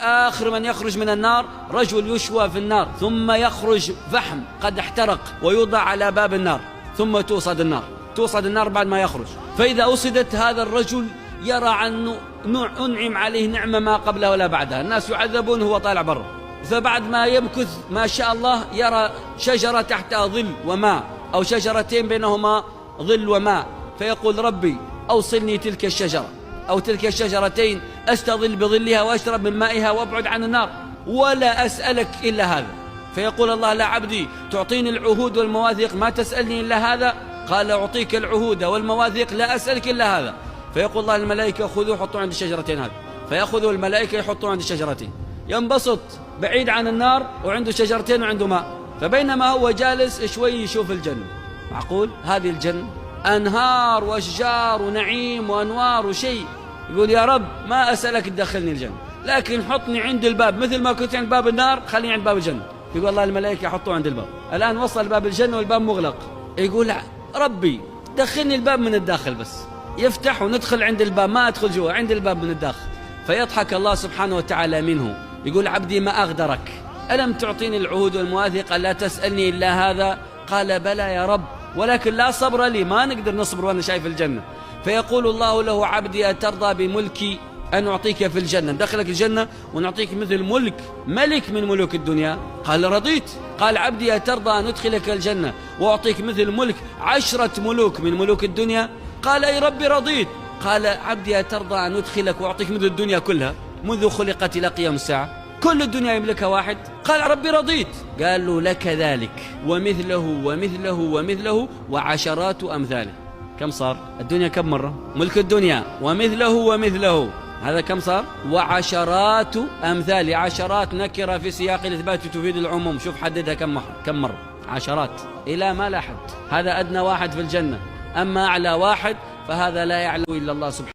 آخر من يخرج من النار رجل يشوى في النار ثم يخرج فحم قد احترق ويوضع على باب النار ثم توصد النار بعد ما يخرج. فإذا أصدت هذا الرجل يرى أنه أنعم عليه نعمة ما قبلها ولا بعدها، الناس يعذبون وهو طالع برا. فبعد ما يمكث ما شاء الله يرى شجرة تحتها ظل وماء أو شجرتين بينهما ظل وماء، فيقول ربي أوصلني تلك الشجرة أو تلك الشجرتين أستظل بظلها وأشرب من مائها وأبعد عن النار ولا أسألك إلا هذا. فيقول الله لا عبدي تعطيني العهود والمواثيق ما تسألني إلا هذا؟ قال أعطيك العهود والمواثيق لا أسألك إلا هذا. فيقول الله الملائكة خذوه حطوه عند الشجرتين هذه، فيأخذوا الملائكة يحطوه عند الشجرتين، ينبسط بعيد عن النار وعنده شجرتين وعنده ماء. فبينما هو جالس شوي يشوف الجنة، معقول هذه الجنة أنهار وأشجار ونعيم وأنوار وشيء، يقول يا رب ما أسألك تدخلني الجنة لكن حطني عند الباب مثل ما كنت عند باب النار خليني عند باب الجنة. يقول الله الملائكة يحطوه عند الباب، الآن وصل باب الجنة والباب مغلق، يقول ربي دخلني الباب من الداخل بس، يفتح وندخل عند الباب ما أدخل جوا عند الباب من الداخل. فيضحك الله سبحانه وتعالى منه يقول عبدي ما أغدرك ألم تعطيني العهود والمواثيق لا تسألني إلا هذا؟ قال بلى يا رب ولكن لا صبر لي، ما نقدر نصبر وأنا شايف الجنة. فيقول الله له عبدي أترضى بملكي أن أعطيك في الجنة، ندخلك الجنة ونعطيك مثل ملك من ملوك الدنيا؟ قال رضيت. قال عبدي أترضى أن أدخلك الجنة وأعطيك مثل ملك 10 ملوك من ملوك الدنيا؟ قال أي ربي رضيت. قال عبدي أترضى أن أدخلك وأعطيك مثل الدنيا كلها منذ خلقت إلى قيام الساعة، كل الدنيا يملكها واحد؟ قال ربي رضيت. قال له لك ذلك ومثله ومثله ومثله وعشرات أمثاله. كم صار الدنيا؟ كم مرة ملك الدنيا ومثله ومثله، هذا كم صار؟ وعشرات أمثال. عشرات نكرة في سياق الإثبات تفيد العموم، شوف حددها كم مرة، عشرات إلى ما لا حد. هذا أدنى واحد في الجنة، أما أعلى واحد فهذا لا يعلم إلا الله سبحانه.